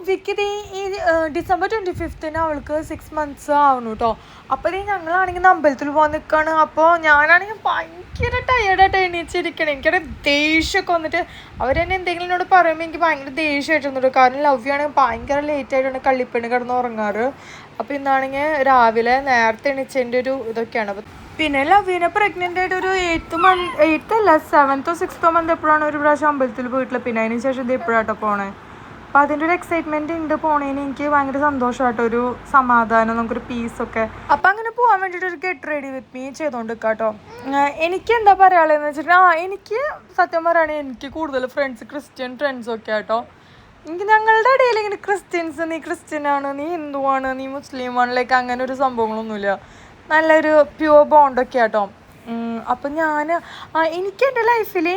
ലവ്യക്ക് ഈ ഡിസംബർ 25 അവൾക്ക് 6 months ആവണു കേട്ടോ. അപ്പോൾ ഞങ്ങളാണെങ്കിൽ അമ്പലത്തിൽ പോകാൻ നിൽക്കുകയാണ്. അപ്പോൾ ഞാനാണെങ്കിൽ ഭയങ്കര ടയേർഡായിട്ട് എണീച്ചിരിക്കണം. എനിക്കവിടെ ദേഷ്യമൊക്കെ വന്നിട്ട് അവരെന്നെ എന്തെങ്കിലും എന്നോട് പറയുമ്പോൾ എനിക്ക് ഭയങ്കര ദേഷ്യമായിട്ട് വന്നിട്ട്. കാരണം ലവ്യാണെങ്കിൽ ഭയങ്കര ലേറ്റായിട്ടാണ് കള്ളിപ്പെണ്ണ് കിടന്ന് ഉറങ്ങാറ്. അപ്പോൾ ഇന്നാണെങ്കിൽ രാവിലെ നേരത്തെ എണീച്ചതിൻ്റെ ഒരു ഇതൊക്കെയാണ്. പിന്നെ ലവ്യനെ പ്രഗ്നൻ്റ് ആയിട്ട് ഒരു 8th അല്ല 7th or 6th month എപ്പോഴാണ് ഒരു പ്രാവശ്യം അമ്പലത്തിൽ പോയിട്ടുള്ളത്. പിന്നെ അതിന് ശേഷം ഇത് എപ്പോഴാട്ടോ പോണേ. അപ്പോൾ അതിൻ്റെ ഒരു എക്സൈറ്റ്മെൻറ്റ് ഉണ്ട് പോണേന്. എനിക്ക് ഭയങ്കര സന്തോഷമായിട്ടോ, ഒരു സമാധാനം, നമുക്കൊരു പീസൊക്കെ. അപ്പം അങ്ങനെ പോകാൻ വേണ്ടിയിട്ട് ഒരു ഗെറ്റ് റെഡി വിത്ത് മീ ചെയ്തുകൊണ്ട് കേട്ടോ. എനിക്ക് എന്താ പറയാനുള്ളതെന്ന് വെച്ചിട്ടുണ്ടെങ്കിൽ എനിക്ക് സത്യം പറയുകയാണെങ്കിൽ എനിക്ക് കൂടുതൽ ക്രിസ്ത്യൻ ഫ്രണ്ട്സൊക്കെ ആട്ടോ. എനിക്ക് ഞങ്ങളുടെ ഇടയിൽ ഇങ്ങനെ ക്രിസ്ത്യൻസ്, നീ ക്രിസ്ത്യനാണ്, നീ ഹിന്ദുവാണ്, നീ മുസ്ലിമാണ്, ലൈക്ക് അങ്ങനെ ഒരു സംഭവങ്ങളൊന്നുമില്ല. നല്ലൊരു പ്യുവർ ബോണ്ടൊക്കെ ആട്ടോ. അപ്പം എനിക്ക് എൻ്റെ ലൈഫിൽ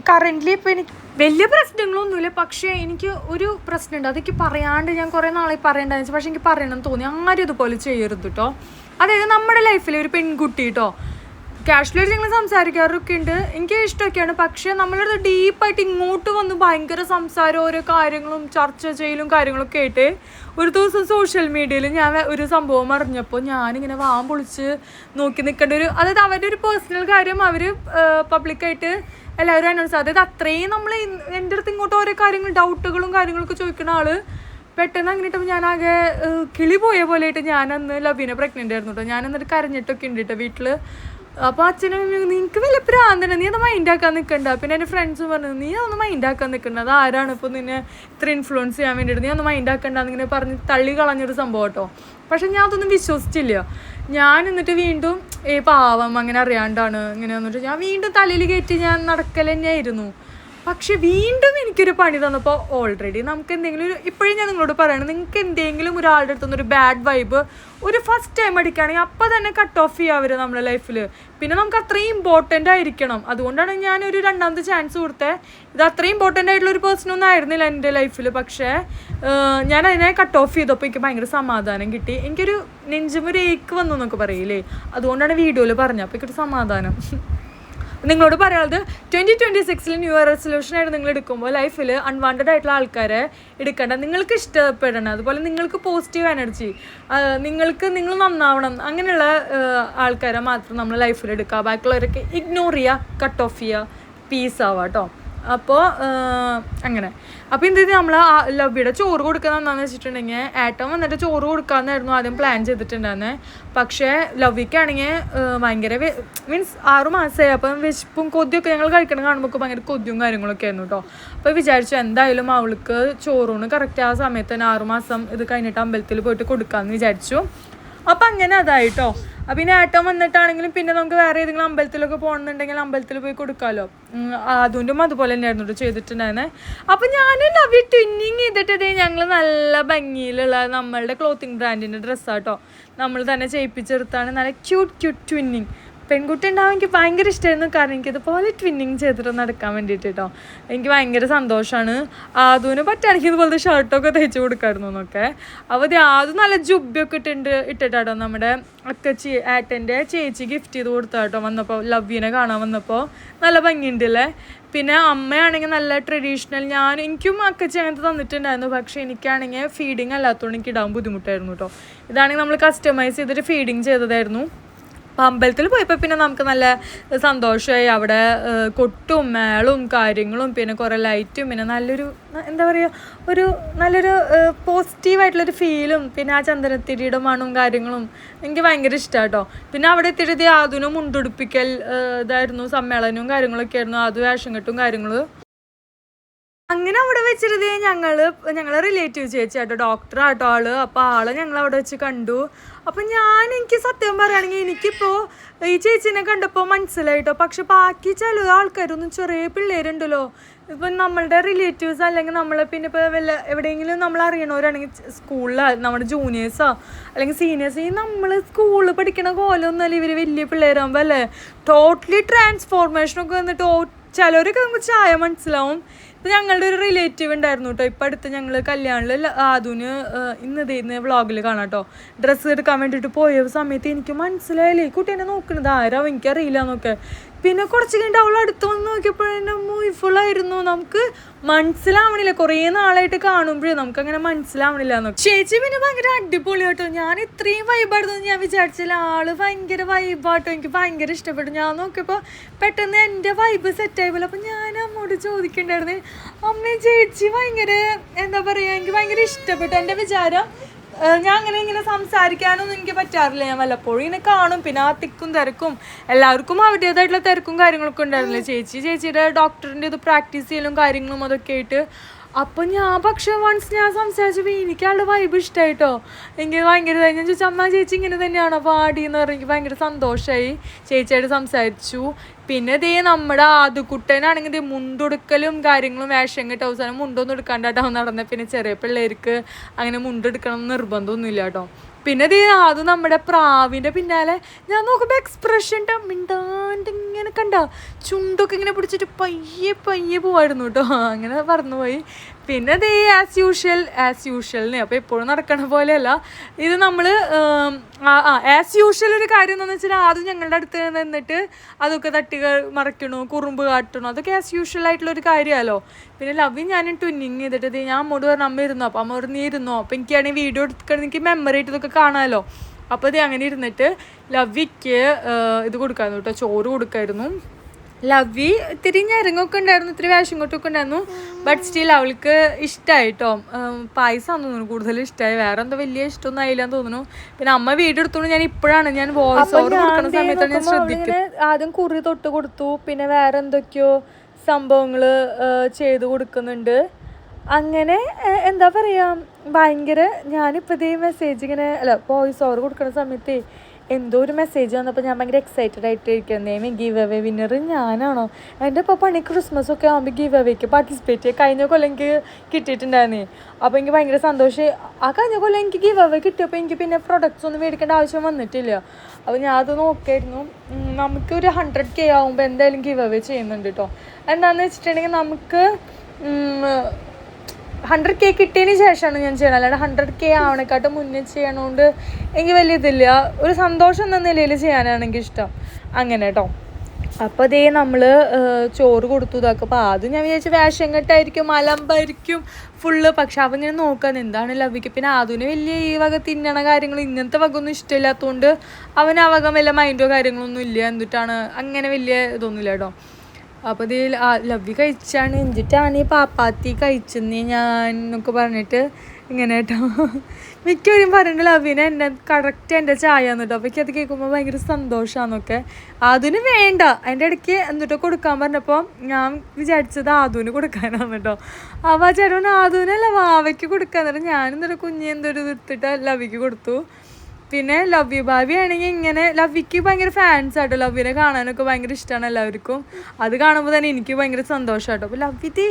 കറൻ്റ്ലി ഇപ്പോൾ എനിക്ക് വലിയ പ്രശ്നങ്ങളൊന്നുമില്ല. പക്ഷേ എനിക്ക് ഒരു പ്രശ്നമുണ്ട്, അതെനിക്ക് പറയാണ്ട് ഞാൻ കുറേ നാളെ പറയേണ്ടതെന്ന് വെച്ചാൽ, പക്ഷേ എനിക്ക് പറയണമെന്ന് തോന്നി. ആരും ഇതുപോലെ ചെയ്യരുത് കേട്ടോ. അതായത് നമ്മുടെ ലൈഫിൽ ഒരു പെൺകുട്ടി കേട്ടോ കാഷ്വലായിട്ട് ഞങ്ങൾ സംസാരിക്കാറൊക്കെ ഉണ്ട്, എനിക്ക് ഇഷ്ടമൊക്കെയാണ്. പക്ഷേ നമ്മളത് ഡീപ്പായിട്ട് ഇങ്ങോട്ട് വന്ന് ഭയങ്കര സംസാരം, ഓരോ കാര്യങ്ങളും ചർച്ച ചെയ്യലും കാര്യങ്ങളൊക്കെ ആയിട്ട് ഒരു ദിവസം സോഷ്യൽ മീഡിയയിൽ ഞാൻ ഒരു സംഭവം അറിഞ്ഞപ്പോൾ ഞാനിങ്ങനെ വാം പൊളിച്ച് നോക്കി നിൽക്കേണ്ട ഒരു, അതായത് അവരുടെ ഒരു പേഴ്സണൽ കാര്യം അവർ പബ്ലിക്കായിട്ട് എല്ലാവരും അനൗൺസ്, അതായത് അത്രയും നമ്മൾ എൻ്റെ അടുത്ത് ഇങ്ങോട്ട് ഓരോ കാര്യങ്ങൾ ഡൗട്ടുകളും കാര്യങ്ങളൊക്കെ ചോദിക്കുന്ന ആൾ പെട്ടെന്ന് അങ്ങനെയിട്ടപ്പോൾ ഞാനാകെ കിളി പോയ പോലെ ആയിട്ട് ഞാനന്ന് ലവ്യനെ പ്രഗ്നൻ്റ് ആയിരുന്നു കേട്ടോ. ഞാനെന്നിട്ട് കരഞ്ഞിട്ടൊക്കെ ഉണ്ട് കേട്ടോ വീട്ടിൽ. അപ്പോൾ അച്ഛനും നിനക്ക് വലിയ പ്രാന്തന്നെ, നീ അത് മൈൻഡാക്കാൻ നിൽക്കണ്ട. പിന്നെ എൻ്റെ ഫ്രണ്ട്സും പറഞ്ഞു നീ അതൊന്ന് മൈൻഡാക്കാൻ നിൽക്കണ്ട, അത് ആരാണ് ഇപ്പോൾ നിന്നെ ഇത്ര ഇൻഫ്ലുവൻസ് ചെയ്യാൻ വേണ്ടിയിട്ട്, നീ ഒന്ന് മൈൻഡാക്കണ്ട എന്നിങ്ങനെ പറഞ്ഞ് തള്ളി കളഞ്ഞൊരു സംഭവം കേട്ടോ. പക്ഷെ ഞാൻ അതൊന്നും വിശ്വസിച്ചില്ല. ഞാൻ എന്നിട്ട് വീണ്ടും പാവം അങ്ങനെ അറിയാണ്ടാണ് ഇങ്ങനെ വന്നിട്ട് ഞാൻ വീണ്ടും തലയിൽ കയറ്റി ഞാൻ നടക്കൽ തന്നെയായിരുന്നു. പക്ഷെ വീണ്ടും എനിക്കൊരു പണി തന്നപ്പോൾ ഓൾറെഡി നമുക്ക് എന്തെങ്കിലും ഇപ്പോഴും ഞാൻ നിങ്ങളോട് പറയണം, നിങ്ങൾക്ക് എന്തെങ്കിലും ഒരാളുടെ അടുത്തുനിന്ന് ഒരു ബാഡ് വൈബ് ഒരു ഫസ്റ്റ് ടൈം അടിക്കുകയാണെങ്കിൽ അപ്പോൾ തന്നെ കട്ട് ഓഫ് ചെയ്യുക അവർ നമ്മുടെ ലൈഫിൽ. പിന്നെ നമുക്ക് അത്രയും ഇമ്പോർട്ടൻ്റ് ആയിരിക്കണം. അതുകൊണ്ടാണ് ഞാനൊരു രണ്ടാമത്തെ ചാൻസ് കൊടുത്തത്. ഇത് അത്രയും ഇമ്പോർട്ടൻ്റ് ആയിട്ടുള്ളൊരു പേഴ്സണൊന്നും ആയിരുന്നില്ല എൻ്റെ ലൈഫിൽ. പക്ഷേ ഞാൻ അതിനെ കട്ട് ഓഫ് ചെയ്തപ്പോൾ എനിക്ക് ഭയങ്കര സമാധാനം കിട്ടി. എനിക്കൊരു നെഞ്ചുമൊരു ഏക്ക് വന്നു എന്നൊക്കെ പറയില്ലേ, അതുകൊണ്ടാണ് വീഡിയോയിൽ പറഞ്ഞത്. അപ്പോൾ എനിക്കൊരു സമാധാനം. നിങ്ങളോട് പറയാനുള്ളത് 2026 ന്യൂ ഇയർ റെസൊല്യൂഷനായിട്ട് നിങ്ങൾ എടുക്കുമ്പോൾ ലൈഫിൽ അൺവാണ്ടഡ് ആയിട്ടുള്ള ആൾക്കാരെ എടുക്കേണ്ട, നിങ്ങൾക്ക് ഇഷ്ടപ്പെടണം, അതുപോലെ നിങ്ങൾക്ക് പോസിറ്റീവ് എനർജി, നിങ്ങൾ നന്നാവണം, അങ്ങനെയുള്ള ആൾക്കാരെ മാത്രം നമ്മൾ ലൈഫിൽ എടുക്കുക. ബാക്കിയുള്ളവരൊക്കെ ഇഗ്നോർ ചെയ്യുക, കട്ട് ഓഫ് ചെയ്യുക, പീസ് ആവുക കേട്ടോ. അപ്പോൾ അങ്ങനെ. അപ്പോൾ എന്ത് ചെയ്ത് നമ്മൾ ലവ്യയുടെ ചോറ് കൊടുക്കുന്നത് എന്താണെന്ന് വെച്ചിട്ടുണ്ടെങ്കിൽ ഏട്ടൻ വന്നിട്ട് ചോറ് കൊടുക്കാമെന്നായിരുന്നു ആദ്യം പ്ലാൻ ചെയ്തിട്ടുണ്ടായിരുന്നത്. പക്ഷേ ലവ്യക്കാണെങ്കിൽ ഭയങ്കര മീൻസ് 6 മാസമായി. അപ്പം വിശപ്പും കൊതിയൊക്കെ ഞങ്ങൾ കഴിക്കണം കാണുമ്പോൾ ഭയങ്കര കൊതിയും കാര്യങ്ങളൊക്കെ ആയിരുന്നു കേട്ടോ. അപ്പോൾ വിചാരിച്ചു എന്തായാലും അവൾക്ക് ചോറൂണ് കറക്റ്റ് ആ സമയത്ത് തന്നെ 6 മാസം ഇത് കഴിഞ്ഞിട്ട് അമ്പലത്തിൽ പോയിട്ട് കൊടുക്കാമെന്ന് വിചാരിച്ചു. അപ്പം അങ്ങനെ അതായിട്ടോ. അപ്പം പിന്നെ ഏട്ടൻ വന്നിട്ടാണെങ്കിലും പിന്നെ നമുക്ക് വേറെ ഏതെങ്കിലും അമ്പലത്തിലൊക്കെ പോകണമെന്നുണ്ടെങ്കിൽ അമ്പലത്തിൽ പോയി കൊടുക്കാമല്ലോ. അതുകൊണ്ടും അതുപോലെ തന്നെയായിരുന്നു കേട്ടോ ചെയ്തിട്ടുണ്ടായിരുന്നത്. അപ്പം ഞാൻ ലവ്യ ട്വിന്നിങ് ചെയ്തിട്ടേ ഞങ്ങൾ നല്ല ഭംഗിയിലുള്ള നമ്മളുടെ ക്ലോത്തിങ് ബ്രാൻഡിൻ്റെ ഡ്രസ്സാട്ടോ നമ്മൾ തന്നെ ചെയ്യിപ്പിച്ചെടുത്താണ്. നല്ല ക്യൂട്ട് ട്വിന്നിങ് പെൺകുട്ടി ഉണ്ടാവാൻ എനിക്ക് ഭയങ്കര ഇഷ്ടമായിരുന്നു. കാരണം എനിക്കിതുപോലെ ട്വിന്നിങ് ചെയ്തിട്ട് നടക്കാൻ വേണ്ടിയിട്ട് കേട്ടോ എനിക്ക് ഭയങ്കര സന്തോഷമാണ്. അതിന് പറ്റുകയാണെങ്കിൽ ഇതുപോലത്തെ ഷർട്ടൊക്കെ തയ്ച്ച് കൊടുക്കായിരുന്നു എന്നൊക്കെ. അപ്പോൾ അത് നല്ല ജുബ്ബൊക്കെ ഇട്ടിട്ടാട്ടോ നമ്മുടെ ഏട്ടൻ്റെ ചേച്ചി ഗിഫ്റ്റ് ചെയ്ത് കൊടുത്താട്ടോ വന്നപ്പോൾ, ലവ്യനെ കാണാൻ വന്നപ്പോൾ. നല്ല ഭംഗിയുണ്ടല്ലേ. പിന്നെ അമ്മയാണെങ്കിൽ നല്ല ട്രഡീഷണൽ, എനിക്കും അക്കച്ചി അങ്ങനത്തെ തന്നിട്ടുണ്ടായിരുന്നു. പക്ഷേ എനിക്കാണെങ്കിൽ ഫീഡിങ് അല്ലാത്തതുകൊണ്ട് എനിക്ക് ഇടാൻ ബുദ്ധിമുട്ടായിരുന്നു കേട്ടോ. ഇതാണെങ്കിൽ നമ്മൾ കസ്റ്റമൈസ് ചെയ്തിട്ട് ഫീഡിങ് ചെയ്തതായിരുന്നു. അപ്പം അമ്പലത്തിൽ പോയപ്പോൾ പിന്നെ നമുക്ക് നല്ല സന്തോഷമായി. അവിടെ കൊട്ടും മേളും കാര്യങ്ങളും പിന്നെ കുറേ ലൈറ്റും പിന്നെ നല്ലൊരു എന്താ പറയുക ഒരു നല്ലൊരു പോസിറ്റീവായിട്ടുള്ളൊരു ഫീലും പിന്നെ ആ ചന്ദനത്തിരിയുടെ മണവും കാര്യങ്ങളും എനിക്ക് ഭയങ്കര ഇഷ്ടമാണ് കേട്ടോ. പിന്നെ അവിടെ എത്തിയിട്ട് അതിനും മുണ്ടുടുപ്പിക്കൽ ഇതായിരുന്നു, സമ്മേളനവും കാര്യങ്ങളൊക്കെ ആയിരുന്നു, അതും വേഷം കെട്ടും കാര്യങ്ങളും. അങ്ങനെ അവിടെ വെച്ചിരുത് ഞങ്ങളെ റിലേറ്റീവ് ചേച്ചി ആട്ടോ, ഡോക്ടറാട്ടോ ആള്. അപ്പോൾ ആളെ ഞങ്ങൾ അവിടെ വെച്ച് കണ്ടു. അപ്പം എനിക്ക് സത്യം പറയുകയാണെങ്കിൽ എനിക്കിപ്പോൾ ഈ ചേച്ചീനെ കണ്ടപ്പോൾ മനസ്സിലായിട്ടോ. പക്ഷെ ബാക്കി ചില ആൾക്കാരൊന്നും ചെറിയ പിള്ളേരുണ്ടല്ലോ, ഇപ്പം നമ്മളുടെ റിലേറ്റീവ്സ് അല്ലെങ്കിൽ നമ്മൾ പിന്നെ ഇപ്പോൾ എവിടെയെങ്കിലും നമ്മൾ അറിയണവരാണെങ്കിൽ സ്കൂളിൽ നമ്മുടെ ജൂനിയേഴ്സോ അല്ലെങ്കിൽ സീനിയേഴ്സ്, ഈ നമ്മൾ സ്കൂളിൽ പഠിക്കണ കോലമൊന്നുമല്ല ഇവർ വലിയ പിള്ളേരാകുമ്പോൾ അല്ലേ ടോട്ടലി ട്രാൻസ്ഫോർമേഷനൊക്കെ വന്നിട്ട് ചിലവരൊക്കെ നമുക്ക് ചായ മനസ്സിലാവും. ഇപ്പം ഞങ്ങളുടെ ഒരു റിലേറ്റീവ് ഉണ്ടായിരുന്നു കേട്ടോ, ഇപ്പം അടുത്ത് ഞങ്ങൾ കല്യാണിൽ അതിന് ഇന്ന് വ്ളോഗിൽ കാണാം കേട്ടോ, ഡ്രസ്സ് എടുക്കാൻ വേണ്ടിയിട്ട് പോയ സമയത്ത് എനിക്ക് മനസ്സിലായില്ലേ കുട്ടീനെ നോക്കണത് ആരാവും എനിക്കറിയില്ല എന്നൊക്കെ. പിന്നെ കുറച്ച് കഴിഞ്ഞിട്ട് അവൾ അടുത്ത് വന്ന് നോക്കിയപ്പോഴെന്നെ ഫുള്ളായിരുന്നു. നമുക്ക് മനസ്സിലാവണില്ല, കുറേ നാളായിട്ട് കാണുമ്പോഴേ നമുക്കങ്ങനെ മനസ്സിലാവണില്ല എന്നൊക്കെ. ചേച്ചി പിന്നെ ഭയങ്കര അടിപൊളി കേട്ടോ. ഞാൻ ഇത്രയും വൈബായിരുന്നു ഞാൻ വിചാരിച്ചില്ല. ആള് ഭയങ്കര വൈബാട്ടോ, എനിക്ക് ഭയങ്കര ഇഷ്ടപ്പെട്ടു. ഞാൻ നോക്കിയപ്പോൾ പെട്ടെന്ന് എൻ്റെ വൈബ് സെറ്റായപ്പോൾ അപ്പം ഞാൻ അമ്മോട് ചോദിക്കണ്ടായിരുന്നു, അമ്മ ചേച്ചി ഭയങ്കര എന്താ പറയുക, എനിക്ക് ഭയങ്കര ഇഷ്ടപ്പെട്ടു. എൻ്റെ വിചാരം ഞാൻ ഇങ്ങനെ സംസാരിക്കാനൊന്നും എനിക്ക് പറ്റാറില്ല. ഞാൻ വല്ലപ്പോഴും ഇങ്ങനെ കാണും. പിന്നെ ആ തിക്കും തിരക്കും എല്ലാവർക്കും അവരുടേതായിട്ടുള്ള തിരക്കും കാര്യങ്ങളൊക്കെ ഉണ്ടായിരുന്നില്ല. ചേച്ചിയുടെ ഡോക്ടറിൻ്റെ ഇത് പ്രാക്ടീസ് ചെയ്യലും കാര്യങ്ങളും അതൊക്കെ ആയിട്ട്. അപ്പം പക്ഷെ വൺസ് ഞാൻ സംസാരിച്ചപ്പോൾ എനിക്ക് ആളുടെ വൈബ് ഇഷ്ടമായിട്ടോ. എനിക്ക് ഭയങ്കര ഞാൻ ചോദിച്ചു, അമ്മ ചേച്ചി ഇങ്ങനെ തന്നെയാണോ പാടി എന്ന് പറഞ്ഞ് എനിക്ക് ഭയങ്കര സന്തോഷമായി. ചേച്ചിയായിട്ട് സംസാരിച്ചു. പിന്നെ നമ്മുടെ ആദ്യക്കുട്ടനാണെങ്കിൽ മുണ്ടെടുക്കലും കാര്യങ്ങളും വേഷം കേട്ടോ. അവസാനം മുണ്ടൊന്നും എടുക്കാണ്ടാട്ടോ നടന്നത്. പിന്നെ ചെറിയ പിള്ളേർക്ക് അങ്ങനെ മുണ്ടെടുക്കണം എന്ന് നിർബന്ധമൊന്നുമില്ല കേട്ടോ. പിന്നെ അത് നമ്മുടെ പ്രാവിൻ്റെ പിന്നാലെ ഞാൻ നോക്കുമ്പോൾ എക്സ്പ്രഷൻ മിണ്ടാണ്ട് ഇങ്ങനെ കണ്ട ചുണ്ടൊക്കെ ഇങ്ങനെ പിടിച്ചിട്ട് പയ്യെ പോവായിരുന്നു കേട്ടോ. അങ്ങനെ പറന്നുപോയി. പിന്നെ ആസ് യൂഷ്വലിന് അപ്പോൾ എപ്പോഴും നടക്കണ പോലെയല്ല ഇത്. നമ്മൾ ആസ് യൂഷ്വൽ ഒരു കാര്യം എന്താണെന്ന് വെച്ചാൽ ആദ്യം ഞങ്ങളുടെ അടുത്ത് നിന്നിട്ട് അതൊക്കെ തട്ടി മറയ്ക്കണു, കുറുമ്പ് കാട്ടണു, അതൊക്കെ ആസ് യൂഷ്വൽ ആയിട്ടുള്ളൊരു കാര്യമല്ലോ. പിന്നെ ലവ് ഞാൻ ട്വിന്നിങ് ചെയ്തിട്ട് ഞാൻ അമ്മോട് പറഞ്ഞു, അമ്മ ഇരുന്നോ? അപ്പോൾ അമ്മ പറഞ്ഞ് ഇരുന്നോ. അപ്പോൾ എനിക്കാണെങ്കിൽ വീഡിയോ എടുക്കണം, എനിക്ക് മെമ്മറി ആയിട്ട് ഇതൊക്കെ കാണാമല്ലോ. അപ്പോൾ അങ്ങനെ ഇരുന്നിട്ട് ലവിക്ക് ഇത് കൊടുക്കായിരുന്നു കേട്ടോ, ചോറ് കൊടുക്കായിരുന്നു. ലവ്വി ഇത്തിരി ഞരങ്ങൊക്കെ ഉണ്ടായിരുന്നു, ഇത്തിരി വേഷം കൊട്ടൊക്കെ ഉണ്ടായിരുന്നു. ബട്ട് സ്റ്റിൽ അവൾക്ക് ഇഷ്ടമായിട്ടോ. പായസമാണെന്ന് തോന്നുന്നു കൂടുതൽ ഇഷ്ടമായി, വേറെ എന്തോ വലിയ ഇഷ്ടമൊന്നും ആയില്ലാന്ന് തോന്നുന്നു. പിന്നെ അമ്മ വീഡിയോ എടുത്തോണ്ട് ഞാൻ വോയിസ് ഓവർ കൊടുക്കുന്ന സമയത്താണ് ഞാൻ ശ്രദ്ധിക്കുന്നത്. ആദ്യം കുറി തൊട്ട് കൊടുത്തു, പിന്നെ വേറെ എന്തൊക്കെയോ സംഭവങ്ങൾ ചെയ്ത് കൊടുക്കുന്നുണ്ട്. അങ്ങനെ എന്താ പറയുക, ഭയങ്കര ഞാനിപ്പോൾ ഇതേ മെസ്സേജ് ഇങ്ങനെ വോയിസ് ഓവർ കൊടുക്കുന്ന സമയത്ത് എന്തോ ഒരു മെസ്സേജ് വന്നപ്പോൾ ഞാൻ ഭയങ്കര എക്സൈറ്റഡ് ആയിട്ട് ഇരിക്കുന്നേ. ഗീവ് അവേ വിന്നർ ഞാനാണോ? എൻ്റെ ഇപ്പോൾ പണി ക്രിസ്മസ് ഒക്കെ ആകുമ്പോൾ ഗീവ് അവേക്ക് പാർട്ടിസിപ്പേറ്റ് ചെയ്യുക. കഴിഞ്ഞ കൊല്ലം എനിക്ക് കിട്ടിയിട്ടുണ്ടായിരുന്നേ. അപ്പോൾ എനിക്ക് ഭയങ്കര സന്തോഷം. ആ കഴിഞ്ഞ കൊല്ലം എനിക്ക് ഗീവ് അവേ കിട്ടിയപ്പോൾ എനിക്ക് പിന്നെ പ്രൊഡക്ട്സ് ഒന്നും മേടിക്കേണ്ട ആവശ്യം വന്നിട്ടില്ല. അപ്പോൾ ഞാൻ അത് നോക്കിയായിരുന്നു. നമുക്കൊരു 100K ആകുമ്പോൾ എന്തായാലും ഗീവ് അവേ ചെയ്യുന്നുണ്ട് കേട്ടോ. എന്താണെന്ന് വെച്ചിട്ടുണ്ടെങ്കിൽ നമുക്ക് 100K കിട്ടിയതിന് ശേഷമാണ് ഞാൻ ചെയ്യണം, അല്ലാണ്ട് 100K ആവണേക്കാട്ടും മുന്നേ ചെയ്യണോണ്ട് എനിക്ക് വലിയ ഇതില്ല. ഒരു സന്തോഷം എന്ന നിലയിൽ ചെയ്യാനാണെങ്കിൽ ഇഷ്ടം അങ്ങനെ കേട്ടോ. അപ്പോൾ നമ്മൾ ചോറ് കൊടുത്തു ഇതാക്കും. അപ്പോൾ ആദ്യം ഞാൻ വിചാരിച്ചു വേഷം കെട്ടായിരിക്കും, അലമ്പായിരിക്കും ഫുള്ള്. പക്ഷെ അവൻ ഇങ്ങനെ നോക്കാൻ എന്താണ് ലവിക്ക്. പിന്നെ അതിന് വലിയ ഈ വക തിന്നണ കാര്യങ്ങൾ ഇങ്ങനത്തെ വക ഒന്നും ഇഷ്ടമില്ലാത്തതുകൊണ്ട് അവൻ ആ വക വല്ല മൈൻഡോ കാര്യങ്ങളൊന്നും ഇല്ല. എന്നിട്ടാണ് അങ്ങനെ വലിയ ഇതൊന്നുമില്ല കേട്ടോ. അപ്പോൾ ലവ്വി കഴിച്ചാണ്, എന്നിട്ടാണ് ഈ പാപ്പാത്തി കഴിച്ചെന്ന് ഞാൻ എന്നൊക്കെ പറഞ്ഞിട്ട് ഇങ്ങനെ കേട്ടോ. മിക്കവരും പറയുന്നുണ്ട് ലവ്വിനെ എൻ്റെ കറക്റ്റ് എൻ്റെ ചായ എന്നിട്ടോ. അപ്പോൾ എനിക്ക് അത് കേൾക്കുമ്പോൾ ഭയങ്കര സന്തോഷമാണെന്നൊക്കെ. അതിന് വേണ്ട, അതിൻ്റെ ഇടയ്ക്ക് എന്നിട്ടോ കൊടുക്കാൻ പറഞ്ഞപ്പോൾ ഞാൻ വിചാരിച്ചത് ആദുവിന് കൊടുക്കാനാണ് കേട്ടോ. അപ്പോൾ ആ ചേട്ടൻ ആദുവിനല്ല വാവയ്ക്ക് കൊടുക്കാൻ നേരം ഞാനെന്നൊരു കുഞ്ഞ് എന്തൊരു എടുത്തിട്ട് ലവ്വിക്ക് കൊടുത്തു. പിന്നെ ലവ്വി ഭാവി ആണെങ്കിൽ ഇങ്ങനെ ലവ്വിക്ക് ഭയങ്കര ഫാൻസ് ആട്ടോ. ലവ്വിനെ കാണാനൊക്കെ ഭയങ്കര ഇഷ്ടമാണ് എല്ലാവർക്കും. അത് കാണുമ്പോൾ തന്നെ എനിക്ക് ഭയങ്കര സന്തോഷമാട്ടോ. അപ്പോൾ ലവ്വിത്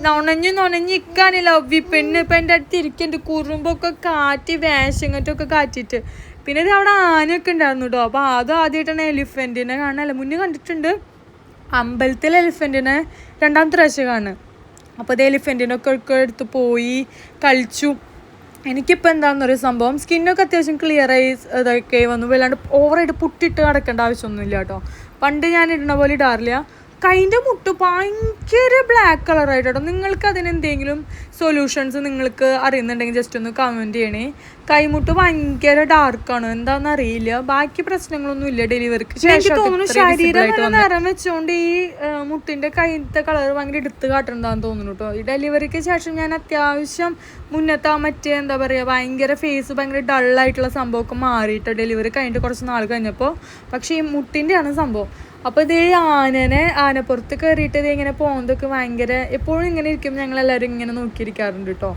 നൊണഞ്ഞിക്കാണ് ലവ്വി പെണ്ണ്. ഇപ്പം എൻ്റെ അടുത്ത് ഇരിക്കുന്നുണ്ട്, കുറുമ്പൊക്കെ കാറ്റി വേഷങ്ങറ്റൊക്കെ കാറ്റിട്ട്. പിന്നെ ഇത് അവിടെ ആനയൊക്കെ ഉണ്ടായിരുന്നു കേട്ടോ. അപ്പോൾ അത് ആദ്യമായിട്ടാണ് എലിഫൻറ്റിനെ കാണാനല്ല, മുന്നേ കണ്ടിട്ടുണ്ട് അമ്പലത്തിൽ എലിഫൻറ്റിനെ, രണ്ടാമത്തെ പ്രാവശ്യം കാണുക. അപ്പോൾ അത് എലിഫൻറ്റിനൊക്കെ എടുത്ത് പോയി കളിച്ചു. എനിക്കിപ്പോൾ എന്താണെന്നൊരു സംഭവം, സ്കിന്നൊക്കെ അത്യാവശ്യം ക്ലിയറായി ഇതൊക്കെ വന്നു. വല്ലാണ്ട് ഓവറായിട്ട് പുട്ടിട്ട് നടക്കേണ്ട ആവശ്യമൊന്നുമില്ല കേട്ടോ. പണ്ട് ഞാൻ ഇടുന്ന പോലെ ഇടാറില്ല. കൈൻ്റെ മുട്ട് ഭയങ്കര ബ്ലാക്ക് കളറായിട്ടോ. നിങ്ങൾക്ക് അതിനെന്തെങ്കിലും സൊല്യൂഷൻസ് നിങ്ങൾക്ക് അറിയുന്നുണ്ടെങ്കിൽ ജസ്റ്റ് ഒന്ന് കമൻറ്റ് ചെയ്യണേ. കൈമുട്ട് ഭയങ്കര ഡാർക്കാണ്, എന്താണെന്ന് അറിയില്ല. ബാക്കി പ്രശ്നങ്ങളൊന്നും ഇല്ല ഡെലിവറിക്ക് ശേഷം. എനിക്ക് തോന്നുന്നു ശരീരം നിറം വെച്ചുകൊണ്ട് ഈ മുട്ടിൻ്റെ കൈത്തെ കളർ ഭയങ്കര എടുത്ത് കാട്ടുന്നതാന്ന് തോന്നുന്നു കേട്ടോ. ഈ ഡെലിവറിക്ക് ശേഷം ഞാൻ അത്യാവശ്യം മുന്നത്തെ മറ്റേ എന്താ പറയുക ഭയങ്കര ഫേസ് ഭയങ്കര ഡള്ളായിട്ടുള്ള സംഭവമൊക്കെ മാറിയിട്ടോ ഡെലിവറി കഴിഞ്ഞിട്ട് കുറച്ച് നാൾ കഴിഞ്ഞപ്പോൾ. പക്ഷേ ഈ മുട്ടിൻ്റെയാണ് സംഭവം. അപ്പോൾ ഇത് ആനപ്പുറത്ത് കയറിയിട്ട് ഇത് ഇങ്ങനെ പോകുന്നതൊക്കെ ഭയങ്കര എപ്പോഴും ഇങ്ങനെ ഇരിക്കും. ഞങ്ങളെല്ലാവരും ഇങ്ങനെ നോക്കിയിരിക്കാറുണ്ട് കേട്ടോ.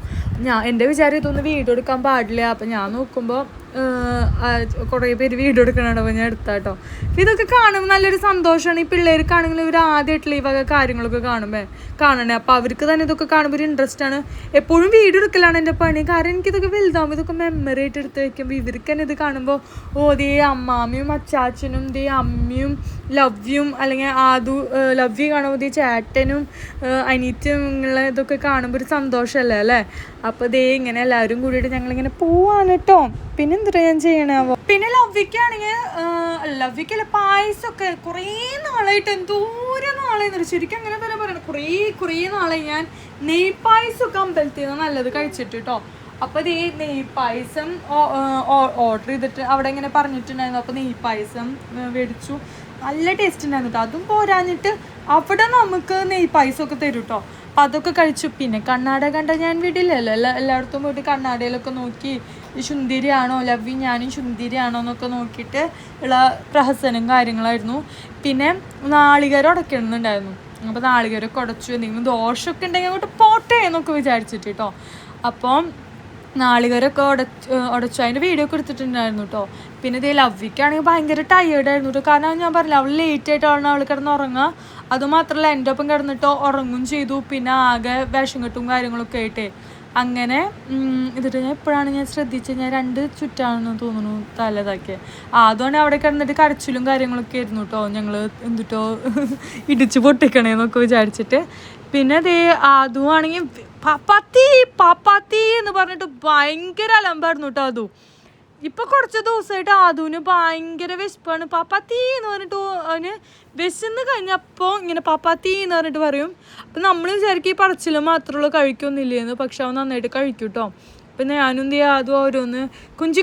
എൻ്റെ വിചാരം ഇതൊന്നും വീഡിയോ എടുക്കാൻ പാടില്ല. അപ്പം ഞാൻ നോക്കുമ്പോൾ കുറേ പേര് വീഡിയോ എടുക്കണുണ്ടോ, അപ്പോൾ ഞാൻ എടുത്താട്ടോ. ഇതൊക്കെ കാണുമ്പോൾ നല്ലൊരു സന്തോഷമാണ്. ഈ പിള്ളേർക്കാണെങ്കിലും ഇവർ ആദ്യമായിട്ടുള്ള ഈ വക കാര്യങ്ങളൊക്കെ കാണണേ. അപ്പോൾ അവർക്ക് തന്നെ ഇതൊക്കെ കാണുമ്പോൾ ഒരു ഇൻട്രസ്റ്റ് ആണ്. എപ്പോഴും വീഡിയോ എടുക്കലാണ് എൻ്റെ പണി. കാരണം എനിക്കിതൊക്കെ വലുതാകുമ്പോൾ ഇതൊക്കെ മെമ്മറി ആയിട്ട് എടുത്ത് വയ്ക്കുമ്പോൾ ഇവർക്ക് തന്നെ ഇത് കാണുമ്പോൾ ദേ അമ്മാമ്മയും അച്ചാച്ചനും ദേ അമ്മയും ലവ്യും അല്ലെങ്കിൽ ലവ്യ കാണുമ്പോൾ ദേ ചേട്ടനും അനിയത്തിയും ഇങ്ങനെ ഇതൊക്കെ കാണുമ്പോൾ ഒരു സന്തോഷമല്ലേ അല്ലേ. അപ്പോൾ ദേ ഇങ്ങനെ എല്ലാവരും കൂടിയിട്ട് ഞങ്ങളിങ്ങനെ പോവാണ് കേട്ടോ. പിന്നെ എന്തിനാ ഞാൻ ചെയ്യണാവോ. പിന്നെ ലവ്വിക്കാണെങ്കിൽ ലവ്വിക്കല്ല പായസമൊക്കെ കുറേ നാളായിട്ട് എന്തോരം നാളായി ശരിക്കും അങ്ങനെ തന്നെ പറയണം. കുറേ നാളായി ഞാൻ നെയ്പായസമൊക്കെ അമ്പലത്തിൽ നിന്ന് നല്ലത് കഴിച്ചിട്ട് കേട്ടോ. അപ്പോൾ ഇത് നെയ്പായസം ഓർഡർ ചെയ്തിട്ട് അവിടെ ഇങ്ങനെ പറഞ്ഞിട്ടുണ്ടായിരുന്നു. അപ്പോൾ നെയ്പായസം മേടിച്ചു. നല്ല ടേസ്റ്റ് ഉണ്ടായിരുന്നു കേട്ടോ. അതും പോരാഞ്ഞിട്ട് അവിടെ നമുക്ക് നെയ്പായസമൊക്കെ തരും കേട്ടോ. അപ്പം അതൊക്കെ കഴിച്ചു. പിന്നെ കണ്ണാട കണ്ട ഞാൻ വീട്ടിലല്ലോ, എല്ലായിടത്തും പോയിട്ട് കണ്ണാടയിലൊക്കെ നോക്കി ശുന്തിരിയാണോ ലവ്വി ഞാനും ശുന്തിരിയാണോ എന്നൊക്കെ നോക്കിയിട്ട് ഉള്ള പ്രഹസനം കാര്യങ്ങളായിരുന്നു. പിന്നെ നാളികേരം ഉടയ്ക്കണമെന്നുണ്ടായിരുന്നു. അപ്പോൾ നാളികേരമൊക്കെ ഉടച്ചു. എന്തെങ്കിലും ദോഷമൊക്കെ ഉണ്ടെങ്കിൽ അങ്ങോട്ട് പോട്ടെ എന്നൊക്കെ വിചാരിച്ചിട്ട് കേട്ടോ. അപ്പം നാളികേരമൊക്കെ ഉടച്ചു. അതിൻ്റെ വീഡിയോ ഒക്കെ എടുത്തിട്ടുണ്ടായിരുന്നു കേട്ടോ. പിന്നെ ഇതേ ലവ്വിക്കാണെങ്കിൽ ഭയങ്കര ടയേർഡായിരുന്നു കേട്ടോ. കാരണം ഞാൻ പറഞ്ഞില്ല, അവൾ ലേറ്റ് ആയിട്ടാണ് അവൾ കിടന്നുറങ്ങുക. അതുമാത്രമല്ല എൻ്റെ ഒപ്പം കിടന്നിട്ട് ഉറങ്ങും ചെയ്തു. പിന്നെ ആകെ വിഷം കെട്ടും കാര്യങ്ങളൊക്കെ ആയിട്ടേ അങ്ങനെ എന്നിട്ട് ഞാൻ എപ്പോഴാണ് ഞാൻ ശ്രദ്ധിച്ചത്, ഞാൻ 2 ചുറ്റാണെന്ന് തോന്നുന്നു തലതാക്കിയത്. അതുകൊണ്ട് അവിടെ കിടന്നിട്ട് കരച്ചിലും കാര്യങ്ങളൊക്കെ ആയിരുന്നു കേട്ടോ. ഞങ്ങൾ എന്തിട്ടോ ഇടിച്ച് പൊട്ടിക്കണേന്നൊക്കെ വിചാരിച്ചിട്ട്. പിന്നെ അതേ അതുവാണെങ്കിൽ പാപ്പാത്തി എന്ന് പറഞ്ഞിട്ട് ഭയങ്കര അലമ്പായിരുന്നു കേട്ടോ. അതും ഇപ്പോൾ കുറച്ച് ദിവസമായിട്ട് ആദുവിന് ഭയങ്കര വിശപ്പാണ്. പാപ്പാത്തി എന്ന് പറഞ്ഞിട്ട് അവന് വിശന്ന് കഴിഞ്ഞപ്പോൾ ഇങ്ങനെ പാപ്പാത്തി എന്ന് പറഞ്ഞിട്ട് പറയും. അപ്പം നമ്മൾ വിചാരിക്കും ഈ പറച്ചിൽ മാത്രമുള്ള കഴിക്കൊന്നുമില്ലേന്ന്. പക്ഷെ അവൻ നന്നായിട്ട് കഴിക്കും കേട്ടോ. പിന്നെ ഞാനും എന്ത് ചെയ്യുക, അതും ഓരോന്ന്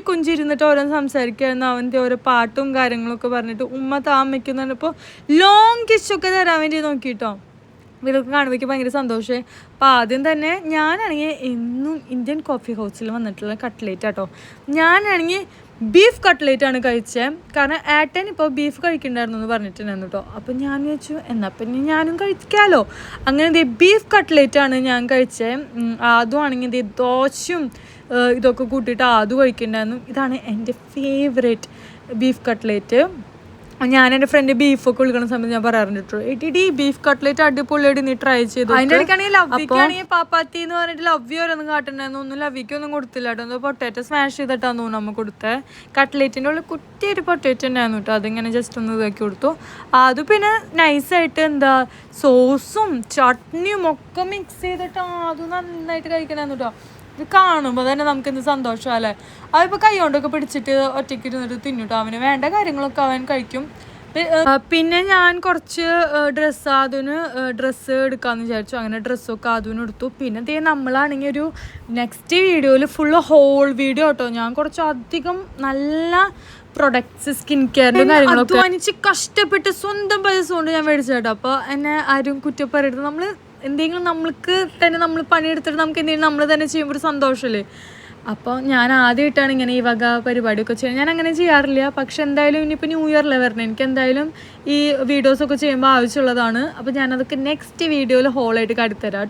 കുഞ്ചിരുന്നിട്ട് ഓരോന്ന് സംസാരിക്കുമായിരുന്നു. അവൻ്റെ ഓരോ പാട്ടും കാര്യങ്ങളൊക്കെ പറഞ്ഞിട്ട് ഉമ്മ താമയ്ക്കുന്ന പറഞ്ഞപ്പോൾ ലോങ് കിസ്സൊക്കെ തരാൻ വേണ്ടി നോക്കിയിട്ടോ. ഇതൊക്കെ കാണുമ്പോഴേക്കും ഭയങ്കര സന്തോഷമായി. അപ്പോൾ ആദ്യം തന്നെ ഞാനാണെങ്കിൽ എന്നും ഇന്ത്യൻ കോഫി ഹൗസിൽ വന്നിട്ടുള്ള കട്ട്ലേറ്റ് കേട്ടോ. ഞാനാണെങ്കിൽ ബീഫ് കട്ട്ലേറ്റാണ് കഴിച്ചത്. കാരണം ഏട്ടൻ ഇപ്പോൾ ബീഫ് കഴിക്കണ്ടായിരുന്നു എന്ന് പറഞ്ഞിട്ടുണ്ടായിരുന്നു കേട്ടോ. അപ്പോൾ ഞാൻ വെച്ചു എന്നാൽ പിന്നെ ഞാനും കഴിക്കാമല്ലോ. അങ്ങനെ ബീഫ് കട്ട്ലേറ്റാണ് ഞാൻ കഴിച്ചത്. അതുമാണെങ്കിൽ ദോശയും ഇതൊക്കെ കൂട്ടിയിട്ട് അതും കഴിക്കണ്ടായിരുന്നു. ഇതാണ് എൻ്റെ ഫേവറേറ്റ് ബീഫ് കട്ട്ലേറ്റ്. ഞാൻ എൻ്റെ ഫ്രണ്ട് ബീഫൊക്കെ വിളിക്കുന്ന സമയത്ത് ഞാൻ പറയാറുണ്ട് എടി ബീഫ് കട്ട്ലേറ്റ് അടിപൊളിയായിട്ട് നീ ട്രൈ ചെയ്തു. അതിൻ്റെ ഇടയ്ക്കാണെങ്കിൽ ലവ്വിക്കാണെങ്കിൽ പാപ്പാത്തി എന്ന് പറഞ്ഞിട്ട് ലവ്വി ഓരോന്നും കാട്ടുണ്ടായിരുന്നു. ഒന്നും ലവ്വിക്കൊന്നും കൊടുത്തില്ല കേട്ടോ. എന്തോ പൊട്ടാറ്റോ സ്മാഷ് ചെയ്തിട്ടാന്ന് തോന്നുന്നു നമ്മൾ കൊടുത്തത്. കട്ട്ലേറ്റിൻ്റെ ഉള്ളിൽ കുറ്റിയൊരു പൊട്ടാറ്റോ ഉണ്ടായിരുന്നു കേട്ടോ. അതിങ്ങനെ ജസ്റ്റ് ഒന്ന് ഇതാക്കി കൊടുത്തു. അത് പിന്നെ നൈസായിട്ട് എന്താ സോസും ചട്നിയും ഒക്കെ മിക്സ് ചെയ്തിട്ട് അത് നന്നായിട്ട് കഴിക്കണമായിരുന്നു കേട്ടോ. ഇത് കാണുമ്പോൾ തന്നെ നമുക്ക് എന്ത് സന്തോഷമല്ലേ. അതിപ്പോൾ കൈ കൊണ്ടൊക്കെ പിടിച്ചിട്ട് ഒറ്റയ്ക്ക് ഇരുന്നിട്ട് തിന്നിട്ടോ. അവന് വേണ്ട കാര്യങ്ങളൊക്കെ അവൻ കഴിക്കും. പിന്നെ ഞാൻ കുറച്ച് അതിന് ഡ്രസ്സ് എടുക്കാമെന്ന് വിചാരിച്ചു. അങ്ങനെ ഡ്രസ്സൊക്കെ അതിന് എടുത്തു. പിന്നെ നമ്മളാണെങ്കിൽ ഒരു നെക്സ്റ്റ് വീഡിയോയിൽ ഫുള്ള് ഹോൾ വീഡിയോ കേട്ടോ. ഞാൻ കുറച്ചധികം നല്ല പ്രൊഡക്ട്സ് സ്കിൻ കെയറിൻ്റെ കാര്യങ്ങളൊക്കെ അധ്വാനിച്ച് കഷ്ടപ്പെട്ട് സ്വന്തം പൈസ കൊണ്ട് ഞാൻ മേടിച്ചു കേട്ടോ. അപ്പോൾ എന്നെ ആരും കുറ്റപ്പറയരുത്. നമ്മൾ എന്തെങ്കിലും നമ്മൾക്ക് തന്നെ നമ്മൾ പണിയെടുത്തിട്ട് നമുക്ക് എന്തെങ്കിലും നമ്മൾ തന്നെ ചെയ്യുമ്പോൾ ഒരു സന്തോഷമല്ലേ. അപ്പോൾ ഞാൻ ആദ്യമായിട്ടാണ് ഇങ്ങനെ ഈ വക പരിപാടിയൊക്കെ ചെയ്യുന്നത്. ഞാൻ അങ്ങനെ ചെയ്യാറില്ല. പക്ഷെ എന്തായാലും ഇനിയിപ്പോൾ ന്യൂ ഇയറിലെ വരണം. എനിക്ക് എന്തായാലും ഈ വീഡിയോസൊക്കെ ചെയ്യുമ്പോൾ ആവശ്യമുള്ളതാണ്. അപ്പോൾ ഞാനതൊക്കെ നെക്സ്റ്റ് വീഡിയോയിൽ ഹോളായിട്ട് കാട്ടിത്തരാം.